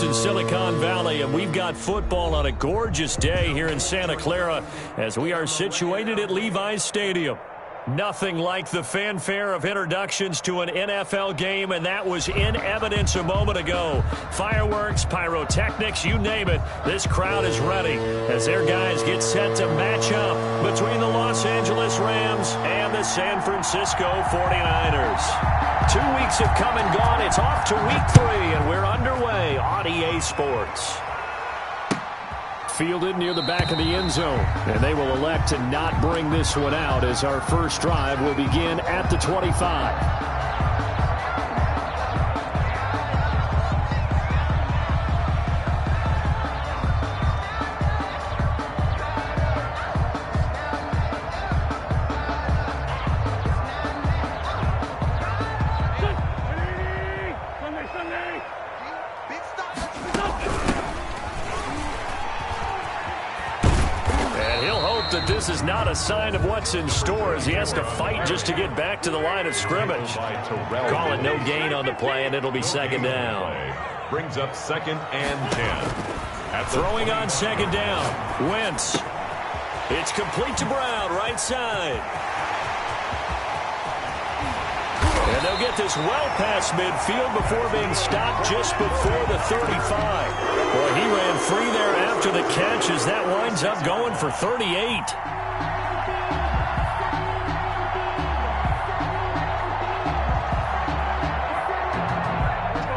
in Silicon Valley, and we've got football on a gorgeous day here in Santa Clara as we are situated at Levi's Stadium. Nothing like the fanfare of introductions to an NFL game, and that was in evidence a moment ago. Fireworks, pyrotechnics, you name it. This crowd is ready as their guys get set to match up between the Los Angeles Rams and the San Francisco 49ers. 2 weeks have come and gone. It's off to week 3, and we're underway on EA Sports. Fielded near the back of the end zone, and they will elect to not bring this one out as our first drive will begin at the 25. This is not a sign of what's in store as he has to fight just to get back to the line of scrimmage. Call it no gain on the play, and it'll be second down. Brings up 2nd and 10. Throwing on second down. Wentz. It's complete to Brown, right side. And they'll get this well past midfield before being stopped just before the 35. Well, he ran free there after the catch as that winds up going for 38.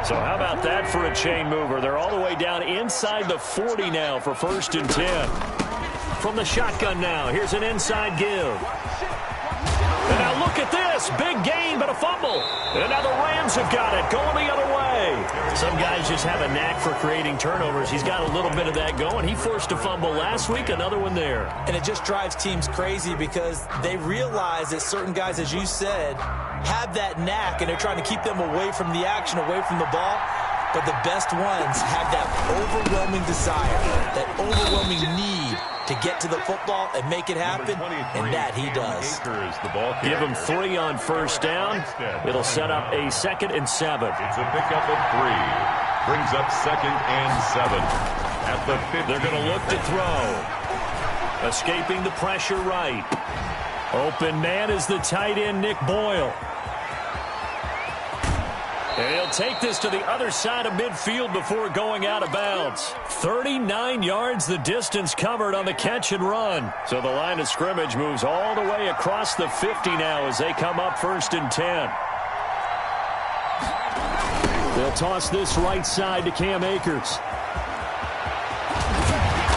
So how about that for a chain mover? They're all the way down inside the 40 now for 1st and 10. From the shotgun now, here's an inside give. And now look at this. Big gain, but a fumble. And now the Rams have got it, going the other way. Some guys just have a knack for creating turnovers. He's got a little bit of that going. He forced a fumble last week, another one there. And it just drives teams crazy because they realize that certain guys, as you said, have that knack, and they're trying to keep them away from the action, away from the ball. But the best ones have that overwhelming desire, that overwhelming need to get to the football and make it happen, and that he does. Give him 3 on first down. It'll set up a 2nd and 7. It's a pickup of 3. Brings up 2nd and 7. At the 50. They're going to look to throw. Escaping the pressure right. Open man is the tight end, Nick Boyle. And he'll take this to the other side of midfield before going out of bounds. 39 yards the distance covered on the catch and run. So the line of scrimmage moves all the way across the 50 now as they come up 1st and 10. They'll toss this right side to Cam Akers.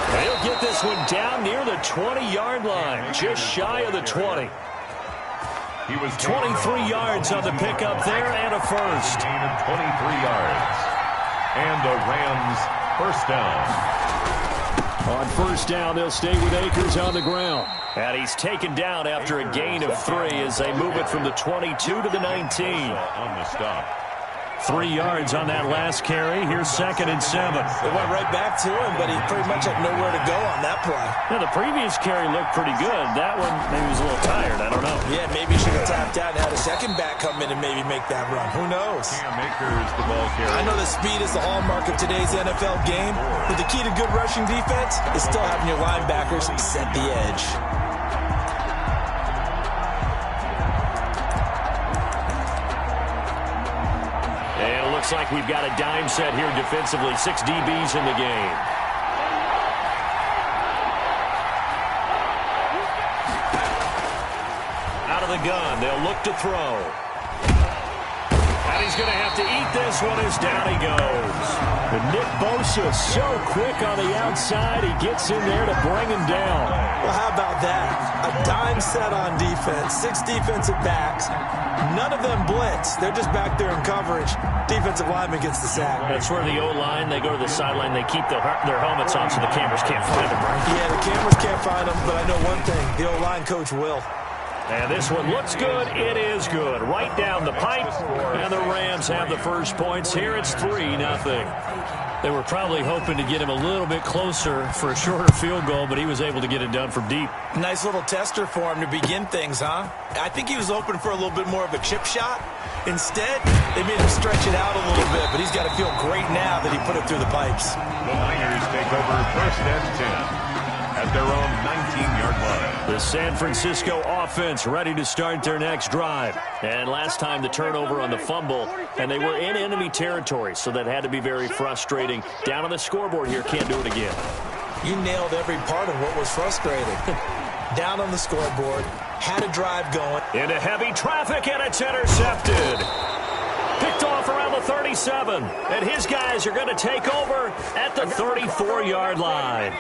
And he'll get this one down near the 20-yard line, just shy of the 20. He was 23 yards on the pickup there and a first. Gain of 23 yards. And the Rams first down. On first down, they'll stay with Akers on the ground. And he's taken down after a gain of 3 as they move it from the 22 to the 19. On the stop. 3 yards on that last carry. Here's 2nd and 7. It went right back to him, but he pretty much had nowhere to go on that play. Yeah, the previous carry looked pretty good. That one maybe was a little tired. I don't know. Yeah, maybe he should have tapped out and had a second back come in and maybe make that run. Who knows? Cam Akers, the ball carrier. I know that speed is the hallmark of today's NFL game, but the key to good rushing defense is still having your linebackers set the edge. Looks like we've got a dime set here defensively. 6 DBs in the game. Out of the gun, they'll look to throw. And he's going to have to eat this one as down he goes. And Nick Bosa so quick on the outside, he gets in there to bring him down. Well, how about that? A dime set on defense, 6 defensive backs. None of them blitz. They're just back there in coverage. Defensive lineman gets the sack. That's where the O-line, they go to the sideline, they keep their helmets on so the cameras can't find them, right? Yeah, the cameras can't find them, but I know one thing. The O-line coach will. And this one looks good. It is good. Right down the pipe. And the Rams have the first points here. It's 3-0. They were probably hoping to get him a little bit closer for a shorter field goal, but he was able to get it done from deep. Nice little tester for him to begin things, huh? I think he was hoping for a little bit more of a chip shot, Instead, they made him stretch it out a little bit, but he's got to feel great now that he put it through the pipes. The Niners take over 1st and 10 at their own 19-yard line. The San Francisco offense ready to start their next drive. And last time the turnover on the fumble, and they were in enemy territory, so that had to be very frustrating. Down on the scoreboard here, can't do it again. You nailed every part of what was frustrating. Down on the scoreboard, had a drive going. Into heavy traffic, and it's intercepted. Picked off around the 37, and his guys are going to take over at the 34-yard line.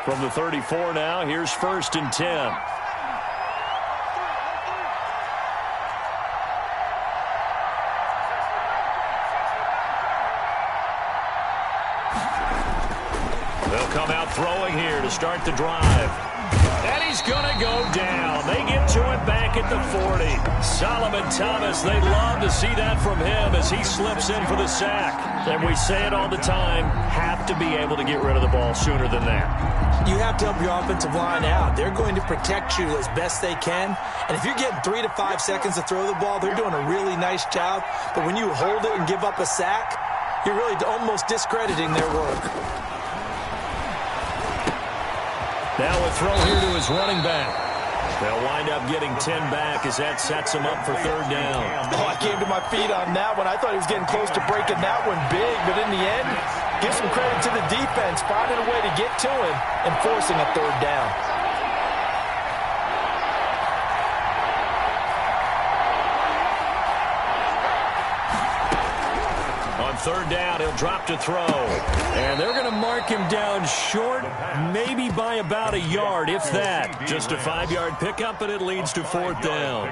From the 34 now, here's 1st and 10. They'll come out throwing here to start the drive. And he's going to go down. They get to it back at the 40. Solomon Thomas, they love to see that from him as he slips in for the sack. And we say it all the time, have to be able to get rid of the ball sooner than that. You have to help your offensive line out. They're going to protect you as best they can. And if you're getting 3 to 5 seconds to throw the ball, they're doing a really nice job. But when you hold it and give up a sack, you're really almost discrediting their work. Now a throw here to his running back. They'll wind up getting 10 back as that sets him up for 3rd down. Oh, I came to my feet on that one. I thought he was getting close to breaking that one big, but in the end, give some credit to the defense, finding a way to get to him and forcing a 3rd down. On 3rd down, he'll drop to throw. And they're going to mark him down short, maybe by about a yard, if that. Just a 5-yard pickup, and it leads to 4th down.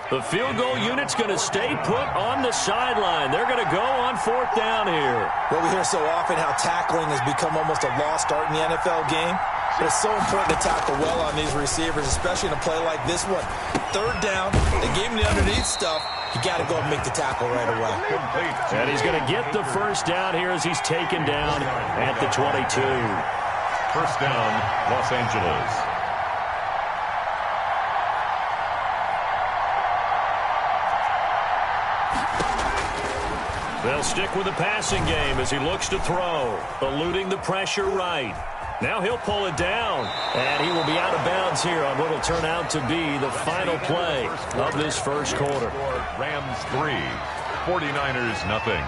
The field goal unit's going to stay put on the sideline. They're going to go on 4th down here. Well, we hear so often how tackling has become almost a lost art in the NFL game. But it's so important to tackle well on these receivers, especially in a play like this one. 3rd down, they gave him the underneath stuff. You got to go and make the tackle right away. And he's going to get the 1st down here as he's taken down at the 22. 1st down, Los Angeles. They'll stick with the passing game as he looks to throw, eluding the pressure right. Now he'll pull it down, and he will be out of bounds here on what will turn out to be the final play of this 1st quarter. Rams 3, 49ers nothing.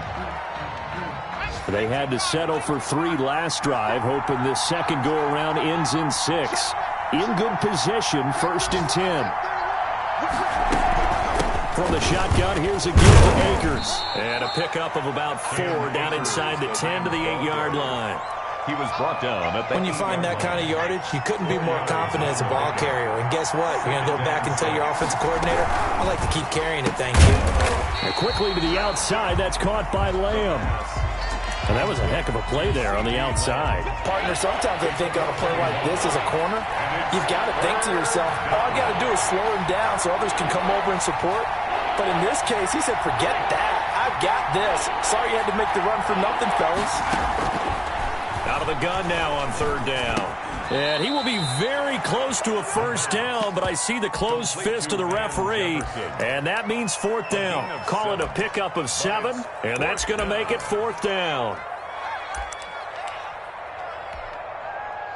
They had to settle for 3 last drive, hoping this 2nd go-around ends in 6. In good position, 1st and 10. From the shotgun, here's a give to Akers. And a pickup of about 4 down inside the 10 to the 8-yard line. He was brought down at the When you find that kind of yardage, you couldn't be more confident as a ball carrier. And guess what? You're going to go back and tell your offensive coordinator, I like to keep carrying it, thank you. And quickly to the outside, that's caught by Lamb. And that was a heck of a play there on the outside. Partner, sometimes I think on a play like this as a corner, you've got to think to yourself, all I got to do is slow him down so others can come over and support. But in this case, he said, forget that. I've got this. Sorry you had to make the run for nothing, fellas. Out of the gun now on 3rd down. And he will be very close to a 1st down, but I see the closed fist of the referee, and that means 4th down. Call it a pickup of 7, and that's going to make it 4th down.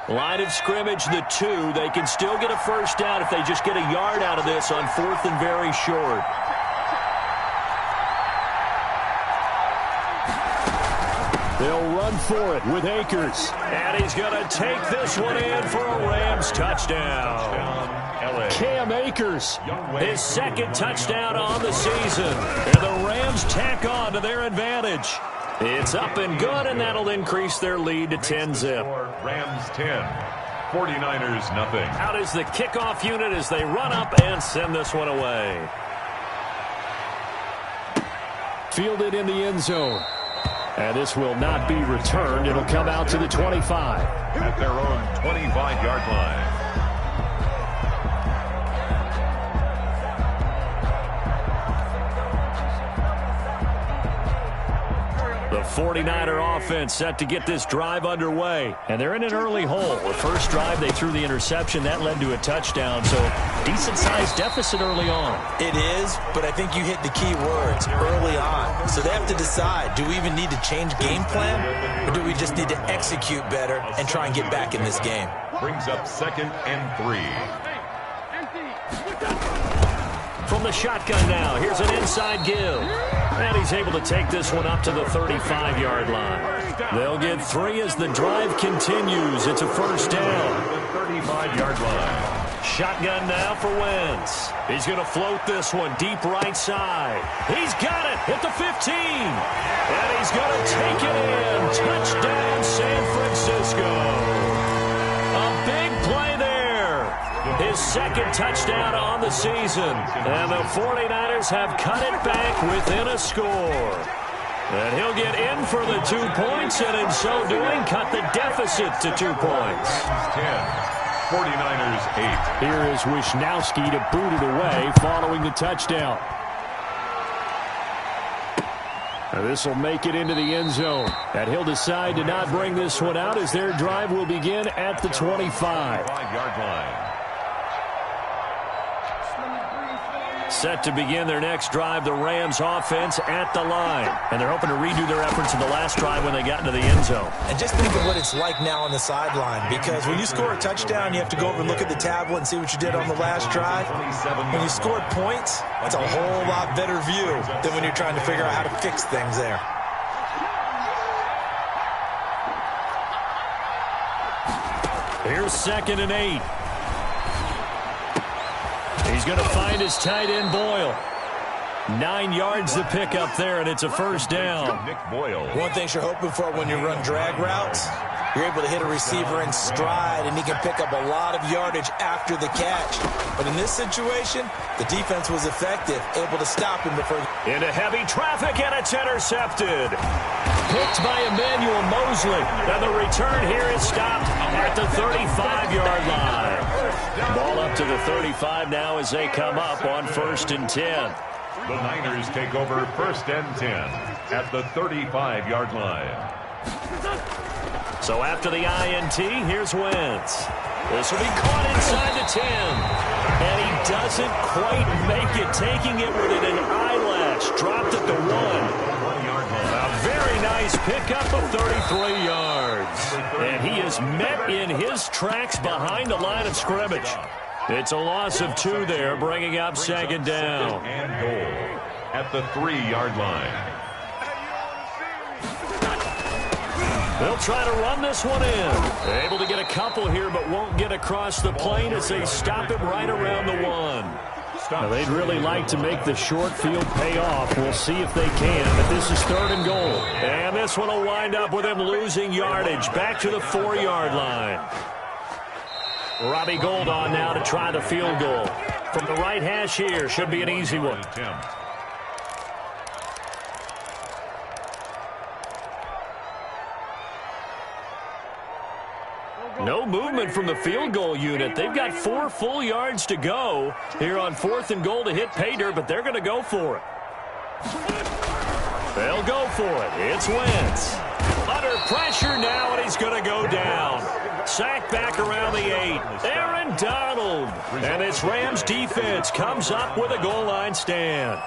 Line of scrimmage, the 2. They can still get a 1st down if they just get a yard out of this on 4th and very short. They'll run for it with Akers. And he's going to take this one in for a Rams touchdown. Cam Akers, his 2nd touchdown on the season. And the Rams tack on to their advantage. It's up and good, and that'll increase their lead to 10-zip. Rams 10, 49ers nothing. Out is the kickoff unit as they run up and send this one away. Fielded in the end zone. And this will not be returned. It'll come out to the 25. At their own 25-yard line. The The 49er offense set to get this drive underway. And they're in an early hole. The first drive, they threw the interception. That led to a touchdown. So decent-sized deficit early on. It is, but I think you hit the key words early on. So they have to decide, do we even need to change game plan? Or do we just need to execute better and try and get back in this game? Brings up 2nd and 3. From the shotgun now, here's an inside give. And he's able to take this one up to the 35-yard line. They'll get 3 as the drive continues. It's a first down. The 35-yard line. Shotgun now for Wentz. He's going to float this one deep right side. He's got it at the 15. And he's going to take it in. Touchdown, San Francisco. A big play there. His second touchdown on the season. And the 49ers have cut it back within a score. And he'll get in for the 2 points, and in so doing, cut the deficit to 2 points. 10. 49ers 8. Here is Wisnowski to boot it away following the touchdown. Now this will make it into the end zone. And he'll decide to not bring this one out as their drive will begin at the 25. 5-yard line. Set to begin their next drive, the Rams offense at the line. And they're hoping to redo their efforts in the last drive when they got into the end zone. And just think of what it's like now on the sideline, because when you score a touchdown, you have to go over and look at the tablet and see what you did on the last drive. When you scored points, it's a whole lot better view than when you're trying to figure out how to fix things there. Here's 2nd and 8. He's going to find his tight end, Boyle. 9 yards to pick up there, and it's a first down. Nick Boyle. One thing you're hoping for when you run drag routes, you're able to hit a receiver in stride, and he can pick up a lot of yardage after the catch. But in this situation, the defense was effective, able to stop him before. Into heavy traffic, and it's intercepted. Picked by Emmanuel Mosley. And the return here is stopped at the 35-yard line. Ball up to the 35 now as they come up on 1st and 10. The Niners take over 1st and 10 at the 35-yard line. So after the INT, here's Wentz. This will be caught inside the 10. And he doesn't quite make it, taking it within an eyelash. Dropped at the 1. A very nice pickup of 33 yards. And he is met in his tracks behind the line of scrimmage. It's a loss of 2 there, bringing up 2nd down. And goal at the 3-yard line. They'll try to run this one in. They're able to get a couple here, but won't get across the plane as they stop him right around the 1. Now, they'd really like to make the short field pay off. We'll see if they can, but this is 3rd and goal. And this one will wind up with him losing yardage back to the 4-yard line. Robbie Gould on now to try the field goal. From the right hash here, should be an easy one. No movement from the field goal unit. They've got 4 full yards to go here on 4th and goal to hit pay dirt, but they're going to go for it. They'll go for it. It's Wentz. Under pressure now, and he's going to go down. Sacked back around the 8. Aaron Donald. And this Rams defense comes up with a goal line stand.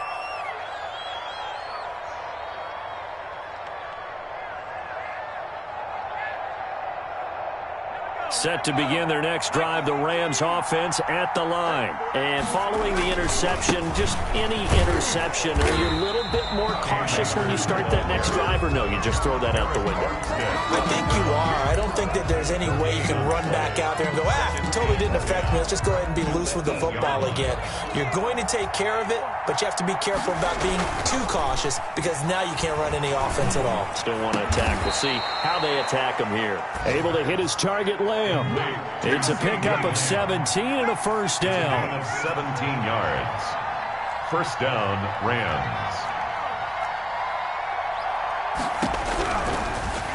Set to begin their next drive, the Rams offense at the line. And following the interception, just any interception, are you a little bit more cautious when you start that next drive, or no, you just throw that out the window? I think you are. I don't think that there's any way you can run back out there and go, it totally didn't affect me. Let's just go ahead and be loose with the football again. You're going to take care of it, but you have to be careful about being too cautious because now you can't run any offense at all. Still want to attack. We'll see how they attack him here. Able to hit his target, Lamb. It's a pickup of 17 and a first down. Of 17 yards. First down, Rams.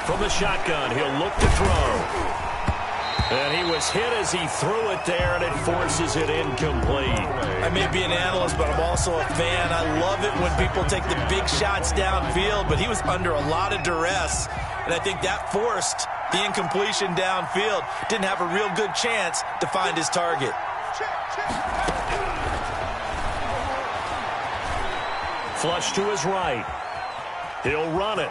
From the shotgun, he'll look to throw. And he was hit as he threw it there, and it forces it incomplete. I may be an analyst, but I'm also a fan. I love it when people take the big shots downfield, but he was under a lot of duress, and I think that forced the incompletion downfield. Didn't have a real good chance to find his target. Flush to his right. He'll run it.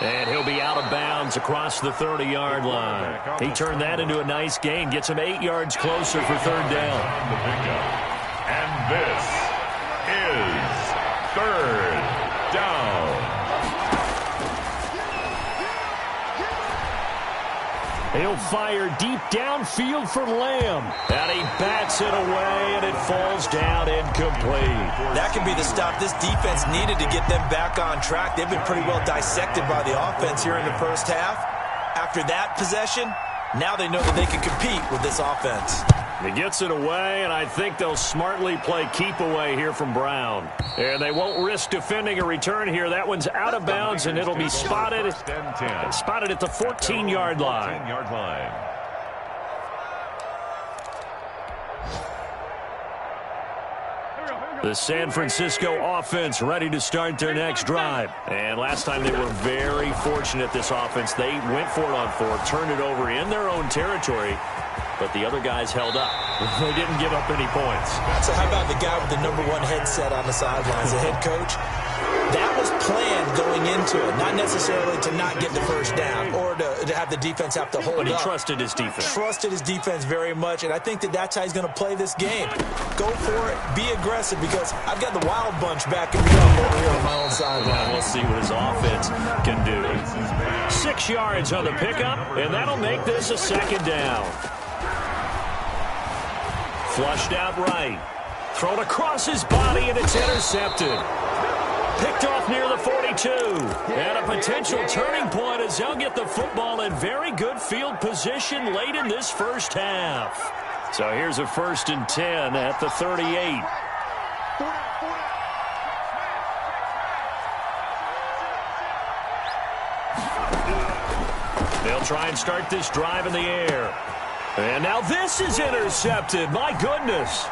And he'll be out of bounds across the 30-yard line. He turned that into a nice gain. Gets him 8 yards closer for third down. And this is third down. He'll fire deep downfield for Lamb. And he bats it away, and it falls down incomplete. That could be the stop this defense needed to get them back on track. They've been pretty well dissected by the offense here in the first half. After that possession, now they know that they can compete with this offense. He gets it away, and I think they'll smartly play keep away here from Brown. And they won't risk defending a return here. That one's out of bounds, and it'll be spotted at the 14-yard line. The San Francisco offense ready to start their next drive. And last time they were very fortunate, this offense. They went for it on fourth, turned it over in their own territory, but the other guys held up. They didn't give up any points. So how about the guy with the number one headset on the sidelines, the head coach? That was planned going into it, not necessarily to not get the first down or to have the defense have to hold up. But he trusted his defense. Trusted his defense very much, and I think that that's how he's going to play this game. Go for it, be aggressive, because I've got the wild bunch backing me up over here on my own sideline. We'll see what his offense can do. 6 yards on the pickup, and that'll make this a second down. Flushed out right. Thrown across his body, and it's intercepted. Picked off near the 42. And a potential turning point as they'll get the football in very good field position late in this first half. So here's a 1st and 10 at the 38. They'll try and start this drive in the air. And now this is intercepted. My goodness.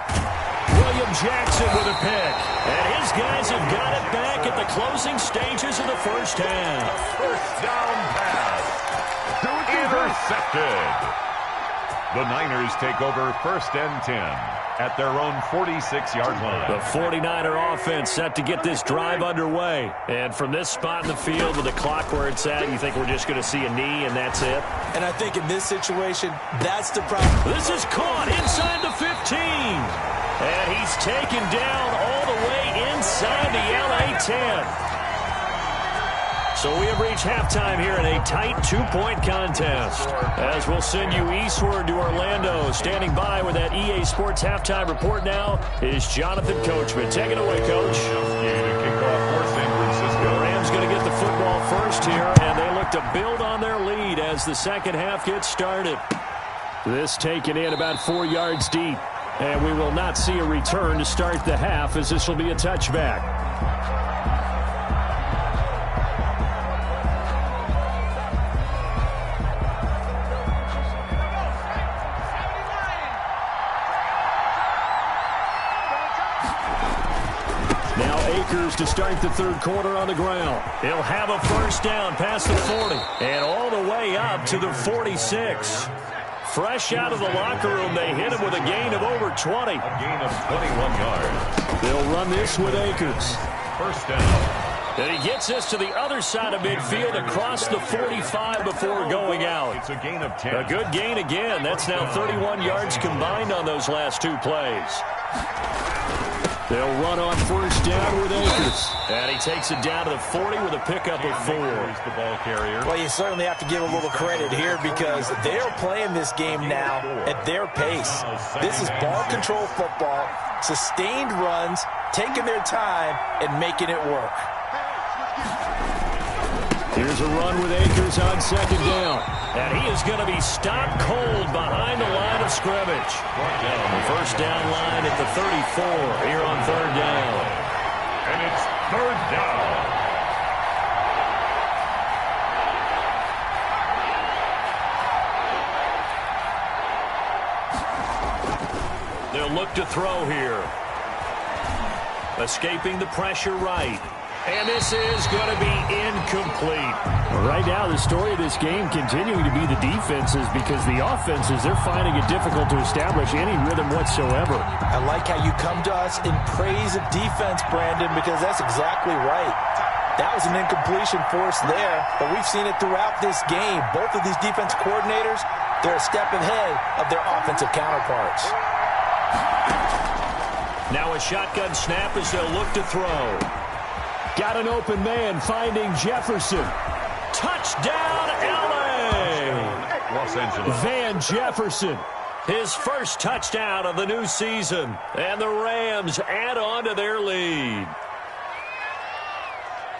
William Jackson with a pick. And his guys have got it back at the closing stages of the first half. First down pass. Intercepted. The Niners take over 1st and 10 at their own 46-yard line. The 49er offense set to get this drive underway. And from this spot in the field with the clock where it's at, you think we're just going to see a knee and that's it? And I think in this situation, that's the problem. This is caught inside the 15. And he's taken down all the way inside the LA 10. So we have reached halftime here in a tight 2-point contest. As we'll send you eastward to Orlando. Standing by with that EA Sports halftime report now is Jonathan Coachman. Take it away, Coach. The Rams going to get the football first here, and they look to build on their lead as the second half gets started. This taken in about 4 yards deep. And we will not see a return to start the half, as this will be a touchback. Now Akers to start the third quarter on the ground. He'll have a first down past the 40 and all the way up to the 46. Fresh out of the locker room, they hit him with a gain of over 20. A gain of 21 yards. They'll run this with Akers. First down. And he gets us to the other side of midfield across the 45 before going out. It's a gain of 10. A good gain again. That's now 31 yards combined on those last two plays. They'll run on first down with Akers. And he takes it down to the 40 with a pickup of 4. The ball carrier. Well, you certainly have to give a little credit here because they're playing this game now at their pace. This is ball control football, sustained runs, taking their time, and making it work. Here's a run with Akers on second down. And he is going to be stopped cold behind the line of scrimmage. The first down line at the 34 here on third down. And it's third down. They'll look to throw here. Escaping the pressure right. And this is going to be incomplete. Right now, the story of this game continuing to be the defenses, because the offenses, they're finding it difficult to establish any rhythm whatsoever. I like how you come to us in praise of defense, Brandon, because that's exactly right. That was an incompletion forced there, but we've seen it throughout this game. Both of these defense coordinators, they're a step ahead of their offensive counterparts. Now a shotgun snap as they'll look to throw. Got an open man finding Jefferson. Touchdown, L.A. Los Angeles. Van Jefferson, his first touchdown of the new season. And the Rams add on to their lead.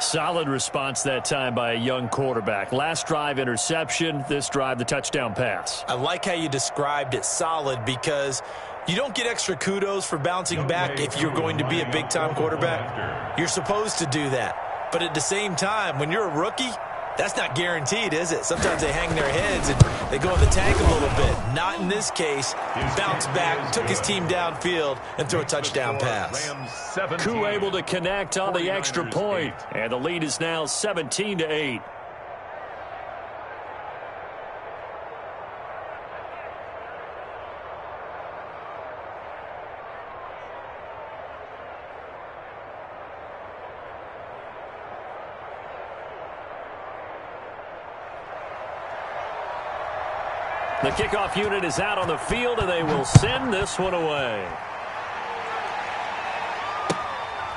Solid response that time by a young quarterback. Last drive, interception. This drive, the touchdown pass. I like how you described it, solid, because you don't get extra kudos for bouncing back if you're going to be a big-time quarterback. You're supposed to do that. But at the same time, when you're a rookie, that's not guaranteed, is it? Sometimes they hang their heads and they go in the tank a little bit. Not in this case. Bounced back, took his team downfield, and threw a touchdown pass. Koo able to connect on the extra point, and the lead is now 17-8. The kickoff unit is out on the field, and they will send this one away.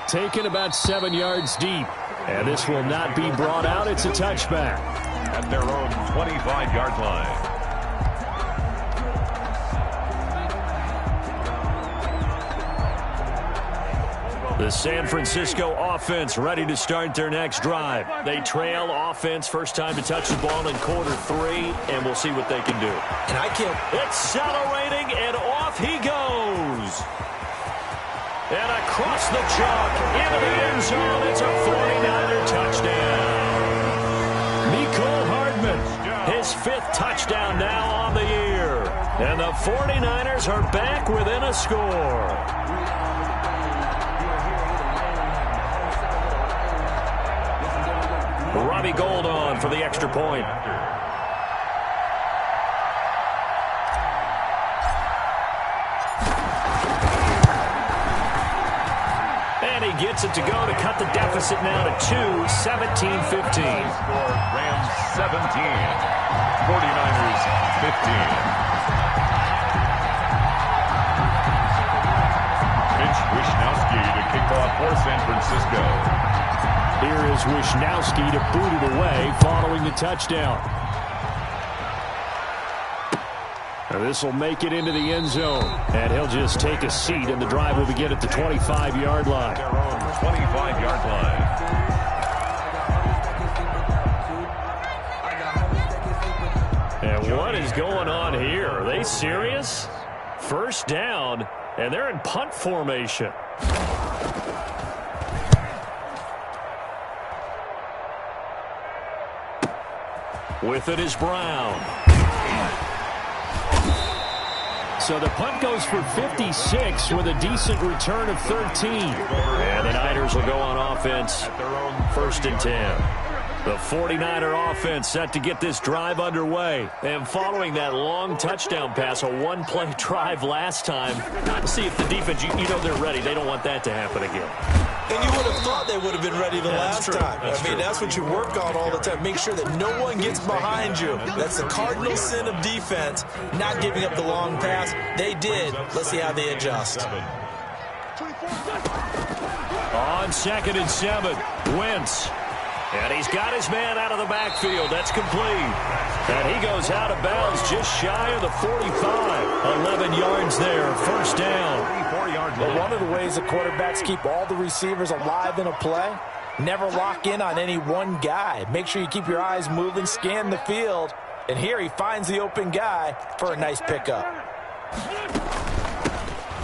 Taken about 7 yards deep. And this will not be brought out. It's a touchback. At their own 25-yard line. The San Francisco offense ready to start their next drive. They trail offense, first time to touch the ball in quarter 3, and we'll see what they can do. And I can't... Accelerating, and off he goes. And across the chalk, into the end zone, it's a 49er touchdown. Mecole Hardman, his 5th touchdown now on the year. And the 49ers are back within a score. Robbie Gould on for the extra point. And he gets it to go to cut the deficit now to 2, 17-15. Rams 17, 49ers 15. Mitch Wishnowsky to kick off for San Francisco. Here is Wishnowsky to boot it away following the touchdown. This will make it into the end zone. And he'll just take a seat, and the drive will begin at the 25-yard line. Their own 25-yard line. And what is going on here? Are they serious? First down, and they're in punt formation. With it is Brown. So the punt goes for 56 with a decent return of 13. And the Niners will go on offense, 1st and 10. The 49er offense set to get this drive underway. And following that long touchdown pass, a one-play drive last time, let's see if the defense, you know they're ready. They don't want that to happen again. And you would have thought they would have been ready the last time. I mean, that's what you work on all the time. Make sure that no one gets behind you. That's the cardinal sin of defense, not giving up the long pass. They did. Let's see how they adjust. On 2nd and 7, Wentz. And he's got his man out of the backfield. That's complete. And he goes out of bounds just shy of the 45. 11 yards there, first down. But one of the ways the quarterbacks keep all the receivers alive in a play, never lock in on any one guy. Make sure you keep your eyes moving, scan the field. And here he finds the open guy for a nice pickup.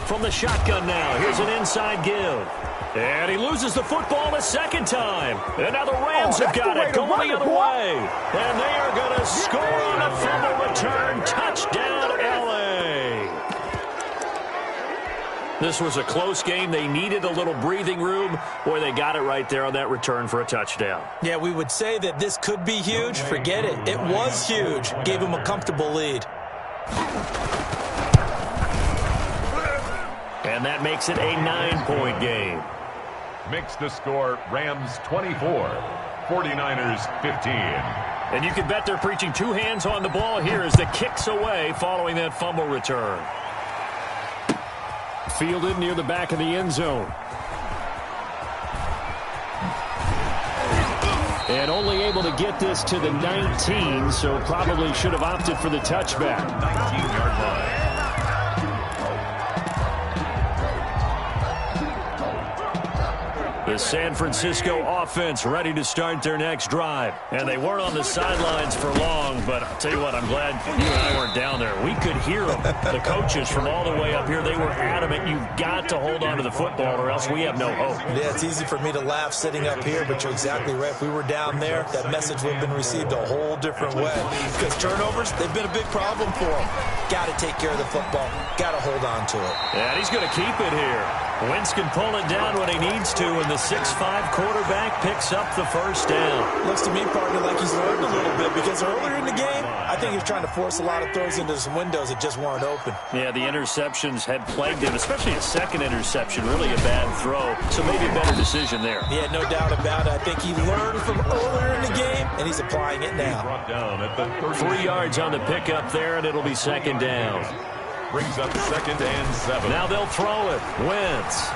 From the shotgun now, here's an inside give. And he loses the football a second time. And now the Rams have got it going the other way. And they are going to score on a fumble return. Touchdown, L.A. This was a close game. They needed a little breathing room. Boy, they got it right there on that return for a touchdown. Yeah, we would say that this could be huge. Forget it. It was huge. Gave him a comfortable lead. And that makes it a 9-point game. Makes the score Rams 24, 49ers 15. And you can bet they're preaching two hands on the ball here as the kick's away following that fumble return. Fielded near the back of the end zone. And only able to get this to the 19, so probably should have opted for the touchback. 19-yard line. The San Francisco offense ready to start their next drive. And they weren't on the sidelines for long, but I'll tell you what, I'm glad you and I weren't down there. We could hear them. The coaches from all the way up here, they were adamant. You've got to hold on to the football or else we have no hope. Yeah, it's easy for me to laugh sitting up here, but you're exactly right. If we were down there, that message would have been received a whole different way. Because turnovers, they've been a big problem for them. Got to take care of the football. Got to hold on to it. And he's going to keep it here. Wentz can pull it down when he needs to, and the 6'5" quarterback picks up the first down. Looks to me, partner, like he's learned a little bit because earlier in the game, I think he was trying to force a lot of throws into some windows that just weren't open. Yeah, the interceptions had plagued him, especially a second interception, really a bad throw. So maybe a better decision there. Yeah, no doubt about it. I think he learned from earlier in the game, and he's applying it now. Brought down at the 3 yards on the pickup there, and it'll be second down. Brings up 2nd and 7. Now they'll throw it. Wentz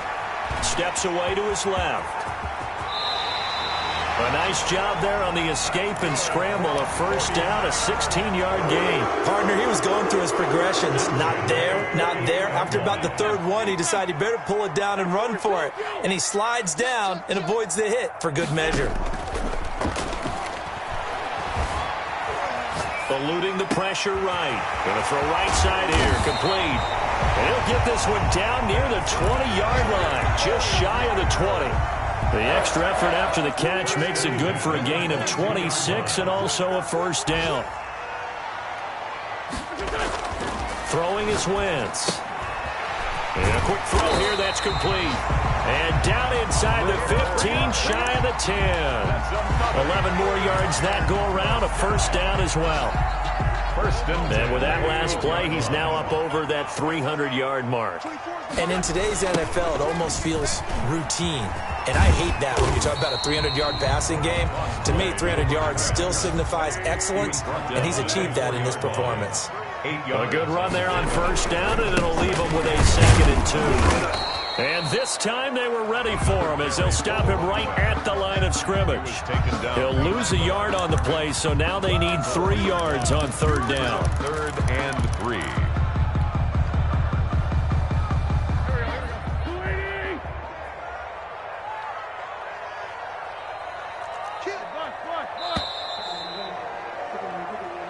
steps away to his left. A nice job there on the escape and scramble. A first down, a 16-yard gain. Partner, he was going through his progressions. Not there, not there. After about the third one, he decided he better pull it down and run for it. And he slides down and avoids the hit for good measure. Eluding the pressure right. Going to throw right side here. Complete. And he'll get this one down near the 20-yard line. Just shy of the 20. The extra effort after the catch makes it good for a gain of 26 and also a first down. Throwing is Wentz. And a quick throw here, that's complete. And down inside the 15, shy of the 10. 11 more yards that go around, a first down as well. And with that last play, he's now up over that 300-yard mark. And in today's NFL, it almost feels routine. And I hate that when you talk about a 300-yard passing game. To me, 300 yards still signifies excellence, and he's achieved that in this performance. A good run there on first down, and it'll leave him with a 2nd and 2. And this time they were ready for him as they'll stop him right at the line of scrimmage. He'll lose a yard on the play, so now they need 3 yards on third down. 3rd and 3.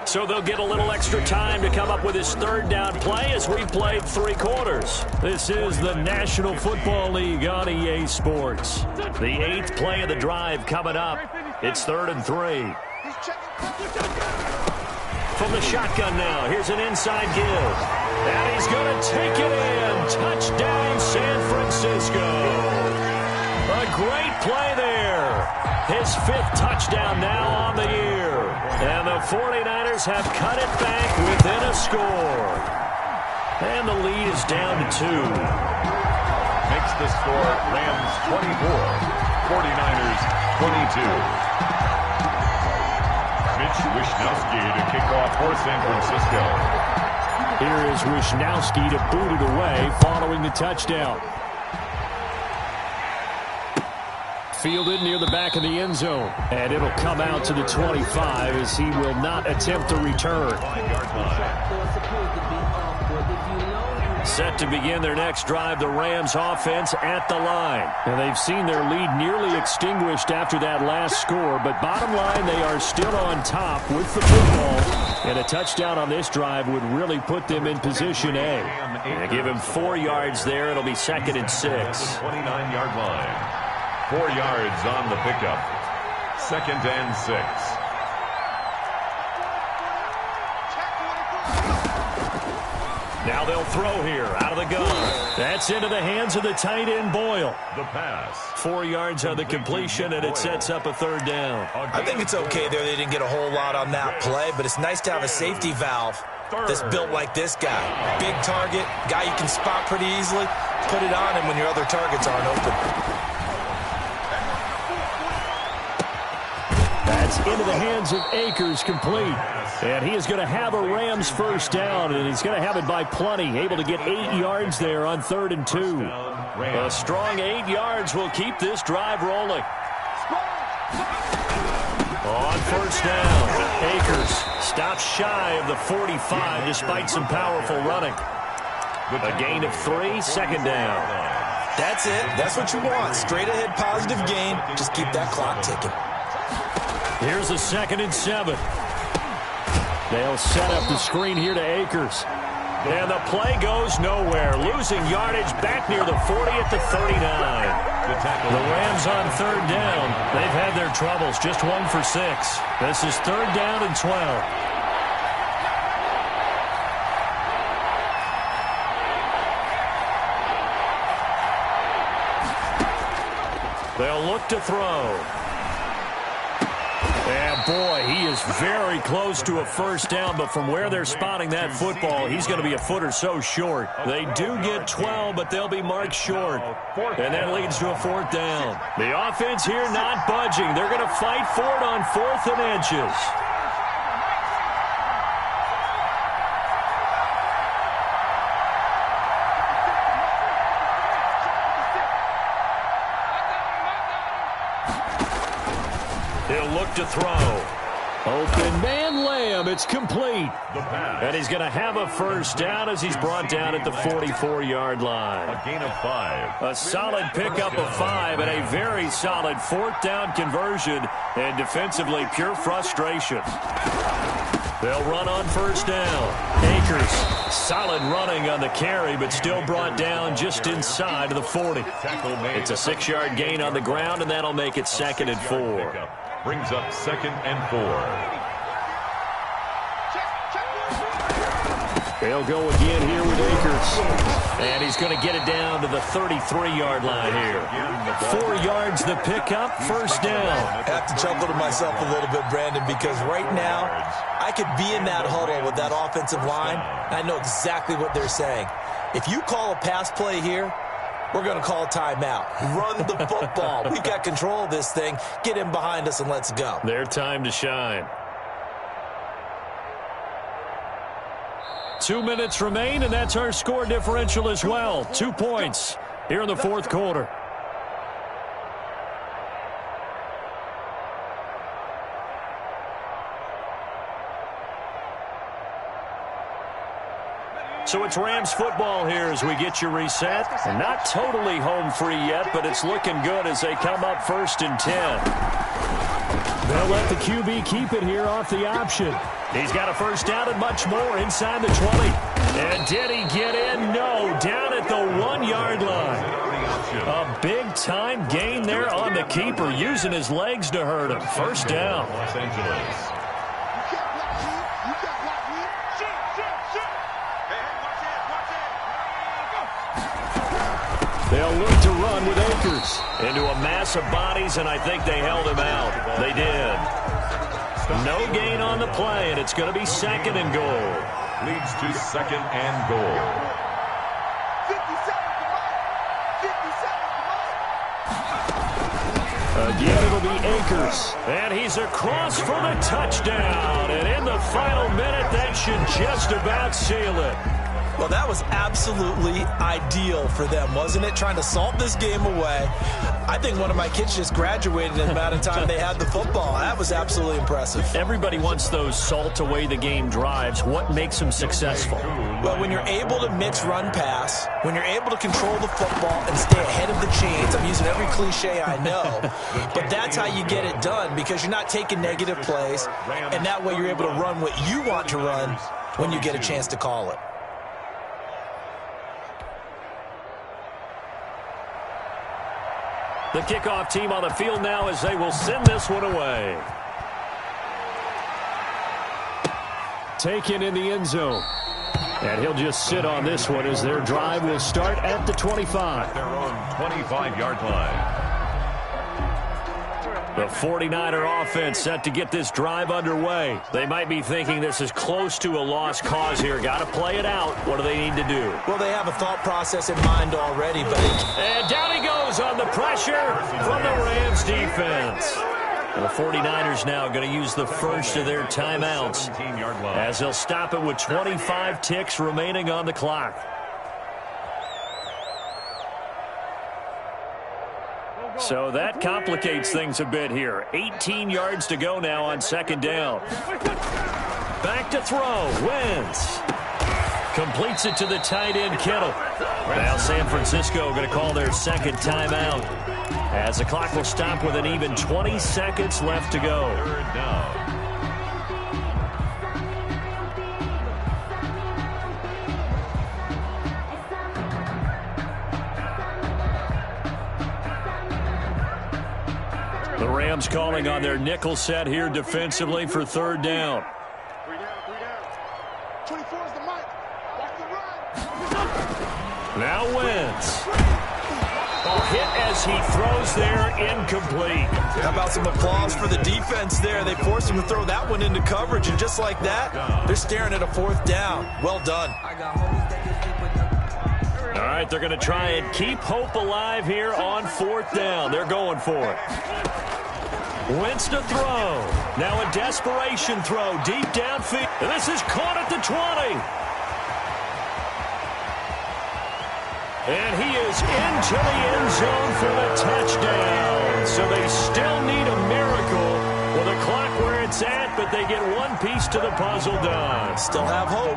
So they'll get a little extra time to come up with his third down play as we've played 3 quarters. This is the National Football League on EA Sports. The 8th play of the drive coming up. It's 3rd and 3. From the shotgun now, here's an inside give. And he's going to take it in. Touchdown, San Francisco. A great play there. His 5th touchdown now on the year. And the 49ers have cut it back within a score. And the lead is down to 2. Makes the score Rams 24, 49ers 22. Mitch Wishnowsky to kick off for San Francisco. Here is Wishnowsky to boot it away following the touchdown. Fielded near the back of the end zone. And it'll come out to the 25 as he will not attempt the return. 5-yard line. Set to begin their next drive, the Rams offense at the line. And they've seen their lead nearly extinguished after that last score. But bottom line, they are still on top with the football. And a touchdown on this drive would really put them in position A. And give him 4 yards there. It'll be 2nd and 6. 29-yard line. 4 yards on the pickup. 2nd and 6. Now they'll throw here out of the gun. That's into the hands of the tight end, Boyle. The pass. 4 yards on the completion, and it sets up a third down. I think it's okay there. They didn't get a whole lot on that play, but it's nice to have a safety valve that's built like this guy. Big target, guy you can spot pretty easily. Put it on him when your other targets aren't open. That's into the hands of Akers, complete. And he is going to have a Rams first down, and he's going to have it by plenty. Able to get 8 yards there on 3rd and 2. A strong 8 yards will keep this drive rolling. On first down, Akers stops shy of the 45 despite some powerful running. A gain of 3, second down. That's it. That's what you want. Straight ahead positive gain. Just keep that clock ticking. Here's a 2nd and 7. They'll set up the screen here to Akers. And the play goes nowhere. Losing yardage back near the 40 at the 39. The Rams on 3rd down. They've had their troubles. Just 1 for 6. This is 3rd down and 12. They'll look to throw. And, boy, he is very close to a first down, but from where they're spotting that football, he's going to be a foot or so short. They do get 12, but they'll be marked short. And that leads to a 4th down. The offense here not budging. They're going to fight for it on 4th and inches. He'll look to throw. Open man, Lamb. It's complete. And he's going to have a first down as he's brought down at the 44-yard line. A gain of 5. A solid pickup of 5 and a very solid 4th down conversion. And defensively, pure frustration. They'll run on first down. Akers, solid running on the carry, but still brought down just inside of the 40. It's a 6-yard gain on the ground, and that'll make it 2nd and 4. Brings up 2nd and 4. They'll go again here with Akers. And he's going to get it down to the 33-yard line here. 4 yards the pickup, first down. I have to chuckle to myself a little bit, Brandon, because right now I could be in that huddle with that offensive line, and I know exactly what they're saying. If you call a pass play here, we're going to call a timeout. Run the football. We've got control of this thing. Get him behind us and let's go. Their time to shine. 2 minutes remain, and that's our score differential as well. 2 points here in the 4th quarter. So it's Rams football here as we get you reset. Not totally home free yet, but it's looking good as they come up 1st and 10. They'll let the QB keep it here off the option. He's got a first down and much more inside the 20. And did he get in? No, down at the 1-yard line. A big-time gain there on the keeper, using his legs to hurt him. First down. Los Angeles. They'll look to run with Akers. Into a mass of bodies, and I think they held him out. They did. No gain on the play, and it's going to be 2nd and goal. Leads to 2nd and goal. Again, it'll be Akers. And he's across for the touchdown. And in the final minute, that should just about seal it. Well, that was absolutely ideal for them, wasn't it? Trying to salt this game away. I think one of my kids just graduated in the amount of time they had the football. That was absolutely impressive. Everybody wants those salt away the game drives. What makes them successful? Well, when you're able to mix run-pass, when you're able to control the football and stay ahead of the chains, I'm using every cliche I know, but that's how you get it done because you're not taking negative plays, and that way you're able to run what you want to run when you get a chance to call it. The kickoff team on the field now as they will send this one away. Taken in the end zone. And he'll just sit on this one as their drive will start at the 25. Their own 25-yard line. The 49er offense set to get this drive underway. They might be thinking this is close to a lost cause here. Got to play it out. What do they need to do? Well, they have a thought process in mind already, but... And down he goes on the pressure from the Rams defense. The 49ers now going to use the first of their timeouts as they'll stop it with 25 ticks remaining on the clock. So that complicates things a bit here. 18 yards to go now on second down. Back to throw. Wentz completes it to the tight end, Kittle. Now San Francisco going to call their second timeout as the clock will stop with an even 20 seconds left to go. Third down. The Rams calling on their nickel set here defensively for third down. 24 is the mic. Watch the run. Now Wentz. Hit as he throws there, incomplete. How about some applause for the defense there? They forced him to throw that one into coverage, and just like that, they're staring at a fourth down. Well done. All right, they're going to try and keep hope alive here on fourth down. They're going for it. Wentz to throw. Now a desperation throw deep downfield. And this is caught at the 20. And he is into the end zone for the touchdown. So they still need a miracle with a clock where it's at, but they get one piece to the puzzle done. Still have hope.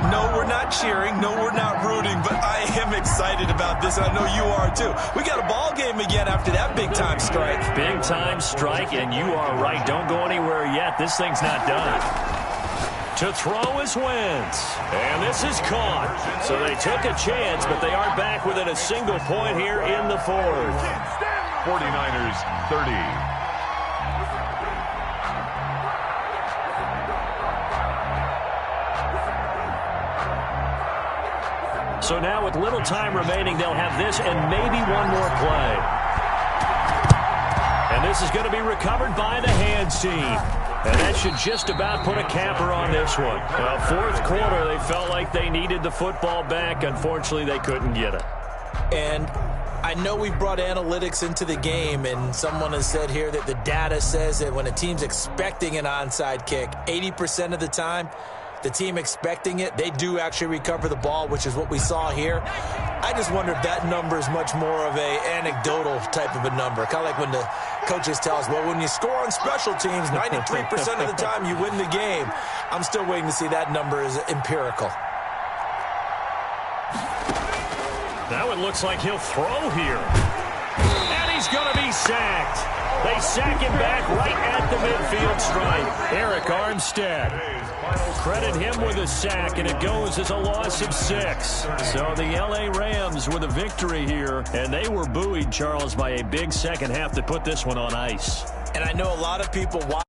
No, we're not cheering. No, we're not rooting, but I am excited about this. I know you are too. We got a ball game again after that big-time strike. Big-time strike, and you are right. Don't go anywhere yet. This thing's not done. To throw is Wentz. And this is caught. So they took a chance, but they are back within a single point here in the fourth. 49ers 30. So now with little time remaining, they'll have this and maybe one more play. And this is going to be recovered by the hands team. And that should just about put a capper on this one. Fourth quarter, they felt like they needed the football back. Unfortunately, they couldn't get it. And I know we brought analytics into the game, and someone has said here that the data says that when a team's expecting an onside kick, 80% of the time, the team expecting it, they do actually recover the ball, which is what we saw here. I just wonder if that number is much more of a anecdotal type of a number. Kind of like when the coaches tell us, well, when you score on special teams, 93% of the time you win the game. I'm still waiting to see that number is empirical. Now it looks like he'll throw here. And he's going to be sacked. They sack him back right at the midfield stripe. Eric Armstead. Credit him with a sack, and it goes as a loss of 6. So the L.A. Rams with a victory here, and they were buoyed, Charles, by a big second half that put this one on ice. And I know a lot of people watch.